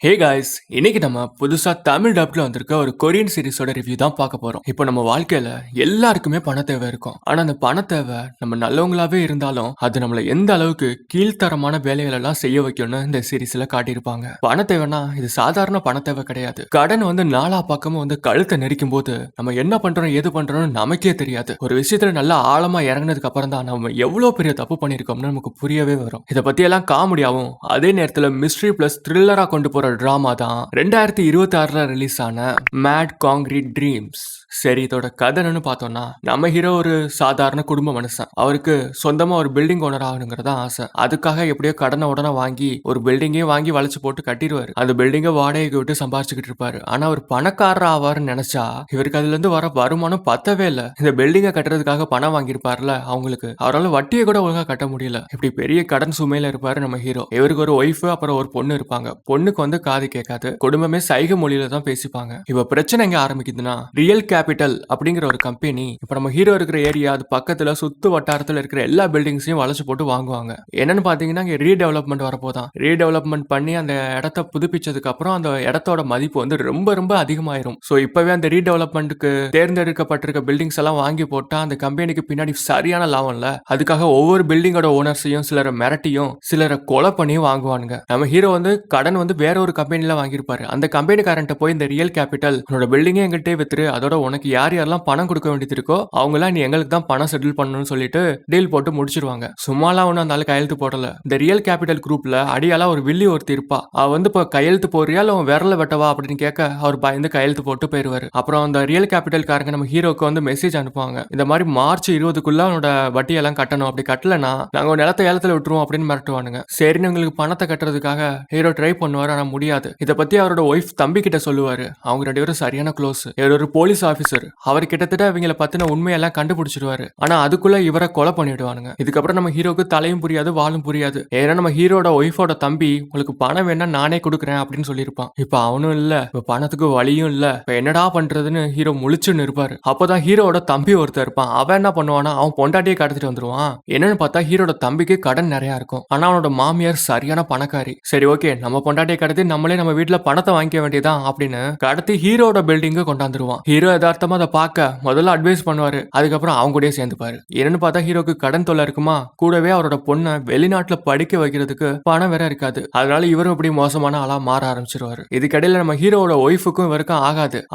Hey guys, இன்னைக்கு நம்ம புதுசா தமிழ் டப்ல வந்திருக்க ஒரு கொரியன் சீரிஸோட ரிவ்யூ தான் பார்க்க போறோம். இப்போ நம்ம வாழ்க்கையில எல்லாருக்குமே பண தேவை இருக்கும். ஆனா அந்த பண தேவை நம்ம நல்லவங்களாவே இருந்தாலும் அது நம்மள எந்த அளவுக்கு கீழ்த்தரமான வேலைகள் எல்லாம் செய்ய வைக்கும்னு இந்த சீரிஸ்ல காட்டியிருப்பாங்க. பண தேவைன்னா இது சாதாரண பண தேவை கிடையாது. கடன் நாலா பக்கமும் கழுத்தை நெரிக்கும் போது நம்ம என்ன பண்றோம் ஏது பண்றோம்னு நமக்கே தெரியாது. ஒரு விஷயத்துல நல்லா ஆழமா இறங்கினதுக்கு அப்புறம் தான் நம்ம எவ்வளவு பெரிய தப்பு பண்ணிருக்கோம்னு நமக்கு புரியவே வரும். இதை பத்தி எல்லாம் காமெடியாவும் அதே நேரத்துல மிஸ்ட்ரி பிளஸ் த்ரில்லரா கொண்டு போற டிராமா தான் 2026ல ரிலீஸ் ஆன மேட் காங்கிரீட் ட்ரீம்ஸ். சரி, இதோட கதைன்னு பார்த்தோம்னா நம்ம ஹீரோ ஒரு சாதாரண குடும்ப மனுஷன். அவருக்கு சொந்தமா ஒரு பில்டிங் ஓனர் ஆகணுங்கிறதா ஆசை. அதுக்காக எப்படியோ கடனை உடனே வாங்கி ஒரு பில்டிங்கே வாங்கி வளைச்சு போட்டு கட்டிடுவாரு. அந்த பில்டிங்கை வாடகைக்கு விட்டு சம்பாரிச்சுக்கிட்டு இருப்பாரு. ஆனா அவர் பணக்காரர் ஆவாருன்னு நினைச்சா இவருக்கு அதுல இருந்து வர வருமானம் பத்தவே இல்லை. இந்த பில்டிங்கை கட்டுறதுக்காக பணம் வாங்கியிருப்பாருல, அவங்களுக்கு அவரால் வட்டியை கூட ஒழுங்கா கட்ட முடியல. இப்படி பெரிய கடன் சுமையில இருப்பாரு நம்ம ஹீரோ. இவருக்கு ஒரு ஒய்ஃப் அப்புறம் ஒரு பொண்ணு இருப்பாங்க. பொண்ணுக்கு காது கேட்காது. குடும்பமே சைகை மொழியில தான் பேசிப்பாங்க. இப்ப பிரச்சனை எங்க ஆரம்பிக்குதுன்னா, ரியல் கேபிட்டல் அப்படிங்கிற ஒரு கம்பெனி இப்ப நம்ம ஹீரோ இருக்கிற ஏரியா அது பக்கத்துல சுத்து வட்டாரத்துல இருக்கிற எல்லா பில்டிங்ஸையும் வளைச்சு போட்டு வாங்குவாங்க. என்னன்னு பாத்தீங்கன்னா இங்க ரீடெவலப்மெண்ட் வரப்போதான். ரீடெவலப்மெண்ட் பண்ணி அந்த இடத்த புதுப்பிச்சதுக்கு அப்புறம் அந்த இடத்தோட மதிப்பு ரொம்ப ரொம்ப அதிகமாயிரும். சோ இப்பவே அந்த ரீடெவலப்மெண்ட்டுக்கு தேர்ந்தெடுக்கப்பட்டிருக்க பில்டிங்ஸ் எல்லாம் வாங்கி போட்டா அந்த கம்பெனிக்கு பின்னாடி சரியான லாபம் இல்ல. அதுக்காக ஒவ்வொரு பில்டிங்கோட ஓனர்ஸையும் சிலரை மிரட்டியும் சிலரை கொலை பண்ணியும் வாங்குவானுங்க. நம்ம ஹீரோ கடன் வேற ஒரு கம்பெனில வாங்கியிருப்பாரு. அந்த கம்பெனிக்காரன்ட்ட போய் இந்த ரியல் கேபிட்டல் உன்னோட பில்டிங்கே எங்கிட்டே வித்துரு, அதோட உனக்கு யார் யாரெல்லாம் பணம் கொடுக்க வேண்டியது இருக்கோ அவங்களாம் நீ எங்களுக்கு தான் பணம் செட்டில் பண்ணணும்னு சொல்லிட்டு டீல் போட்டு முடிச்சிருவாங்க. சும்மாலாம் ஒன்னும் அந்த கையெழுத்து போடல. இந்த ரியல் கேபிட்டல் குரூப்ல அடியாலா ஒரு வில்லி ஒருத்தி இருப்பா. அவ இப்போ கையெழுத்து போறியா இல்ல விரல வெட்டவா அப்படின்னு கேட்க அவர் பயந்து கையெழுத்து போட்டு போயிருவாரு. அப்புறம் அந்த ரியல் கேபிட்டல் காரங்க நம்ம ஹீரோக்கு மெசேஜ் அனுப்புவாங்க. இந்த மாதிரி மார்ச் 20க்குள்ள அவனோட வட்டியெல்லாம் கட்டணும், அப்படி கட்டலனா நாங்க ஒரு நிலத்தை ஏலத்துல விட்டுருவோம் அப்படின்னு மிரட்டுவானுங்க. சரின்னு உங்களுக்கு பணத்தை கட்டுறதுக்காக ஹீரோ ட்ரை பண்ணுவாரு. ஆனா முடியாது. இதை பத்தி அவரோட ஒய்ஃப் தம்பி கிட்ட சொல்லுவாரு. அவங்க ரெண்டு பேரும் சரியான க்ளோஸ். இவர் ஒரு போலீஸ் ஆபீசர். அவர் கிட்டத்தட்ட இவங்களை பத்தின உண்மையெல்லாம் கண்டுபிடிச்சிருவாரு. ஆனா அதுக்குள்ள இவரை கொலை பண்ணிடுவானுங்க. இதுக்கப்புறம் நம்ம ஹீரோக்கு தலையும் புரியாது வாழும் புரியாது. ஏன்னா நம்ம ஹீரோட ஒய்ஃபோட தம்பி உங்களுக்கு பணம் வேணா நானே கொடுக்குறேன் அப்படின்னு சொல்லியிருப்பான். இப்ப அவனும் இல்ல, இப்ப பணத்துக்கு வழியும் இல்ல. இப்ப என்னடா பண்றதுன்னு ஹீரோ முழிச்சுன்னு இருப்பாரு. அப்பதான் ஹீரோட தம்பி ஒருத்தர் இருப்பான். அவன் என்ன பண்ணுவானா, அவன் பொண்டாட்டியே கடத்திட்டு வந்துருவான். என்னன்னு பார்த்தா ஹீரோட தம்பிக்கு கடன் நிறைய இருக்கும். ஆனா அவனோட மாமியார் சரியான பணக்காரி. சரி ஓகே, நம்ம பொண்டாட்டியை கடத்தி நம்மளே நம்ம வீட்டுல பணத்தை வாங்கிக்க வேண்டியதான் அப்படின்னு கடத்தி ஹீரோட பில்டிங்க கொண்டாந்துருவான். ஹீரோ யதார்த்தமா அதை பார்க்க முதல்ல அட்வைஸ் பண்ணுவாரு. அதுக்கப்புறம் அவங்க கூட சேர்ந்துப்பாரு. என்னன்னு பார்த்தா ஹீரோக்கு கடன் தொல்லை இருக்குமா, கூடவே அவரோட பொண்ணை வெளிநாட்டுல படிக்க வைக்கிறதுக்கு பணம் வேற இருக்காது. அதனால இவரும் இப்படி மோசமான ஆளா மாற ஆரம்பிச்சிருவாரு. இதுக்கடையில நம்ம ஹீரோட ஒய்ஃபுக்கும் இவருக்கும்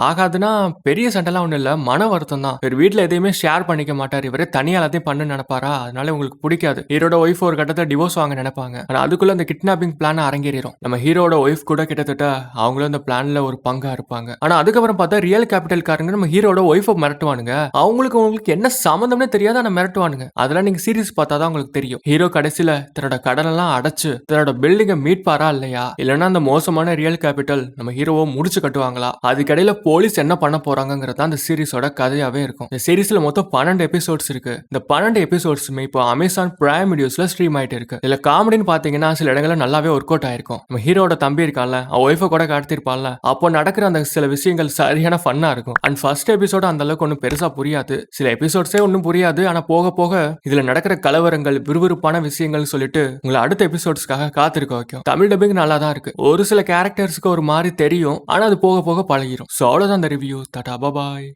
ஆகாதுன்னா பெரிய சண்டைலாம் ஒண்ணு இல்ல, மன வருத்தம் தான். இவர் வீட்டுல எதையுமே ஷேர் பண்ணிக்க மாட்டார். இவரே தனியா எல்லாத்தையும் பண்ணு நினைப்பாரா, அதனால உங்களுக்கு பிடிக்காது. ஹீரோட ஒய்ஃப் ஒரு கட்டத்தை டிவோர்ஸ் வாங்க நினைப்பாங்க. ஆனா அதுக்குள்ள அந்த கிட்னாப்பிங் பிளான் அரங்கேறிடும். நம்ம ஹீரோட ஒய்ஃப் கூட கிட்டத்தட்ட அவங்களும் அந்த பிளான்ல ஒரு பங்கா இருப்பாங்க. ஆனா அதுக்கப்புறம் பார்த்தா ரியல் கேபிட்டல் காரங்க நம்ம ஹீரோட ஒய்ஃபை மிரட்டுவானுங்க. உங்களுக்கு என்ன சம்பந்தம்னே தெரியாத ஆனா மிரட்டுவானுங்க. அதெல்லாம் நீங்க சீரிஸ் பார்த்தாதான் உங்களுக்கு தெரியும். ஹீரோ கடைசியில தன்னோட கடன் எல்லாம் அடைச்சு தன்னோட பில்டிங்கை மீட்பாரா இல்லையா, இல்லைன்னா அந்த மோசமான ரியல் கேபிட்டல் நம்ம ஹீரோவை முடிச்சு கட்டுவாங்களா, அதுக்கடையில போலீஸ் என்ன பண்ண போறாங்கிறதா அந்த சீரிஸோட கதையாவே இருக்கும். இந்த சீரிஸ்ல மொத்தம் 12 எபிசோட்ஸ் இருக்கு. இந்த 12 எபிசோட்ஸுமே இப்போ அமேசான் பிரைம் வீடியோஸ்ல ஸ்ட்ரீம் ஆயிட்டு இருக்கு. இதுல காமெடின்னு பாத்தீங்கன்னா சில இடங்கள்ல நல்லாவே ஒர்க் அவுட் ஆயிருக்கும். நம்ம ஹீரோட தம்பி இருக்கான்ல, அவன் ஒய்ஃபை கூட கடத்திருப்பான்ல, அப்போ நடக்கிற அந்த சில விஷயங்கள் சரியான ஃபன்னா இருக்கும். அண்ட் ஃபர்ஸ்ட் எபிசோட அந்த அளவுக்கு ஒன்றும் பெருசா புரியாது. சில எபிசோட்ஸே ஒன்றும் புரியாது. ஆனா போக போக இதுல நடக்கிற கலவரங்கள் விறுவிறுப்பான விஷயங்கள் சொல்லிட்டு உங்களை அடுத்த எபிசோட்ஸ்க்காக காத்திருக்க வைக்கும். தமிழ் டப்பிங் நல்லா தான் இருக்கு. ஒரு சில கேரக்டர்ஸ்க்கு ஒரு மாதிரி தெரியும், ஆனா அது போக போக பழகிரும். சோ அவ்வளவுதான் இந்த ரிவ்யூ. டாடா பாய்.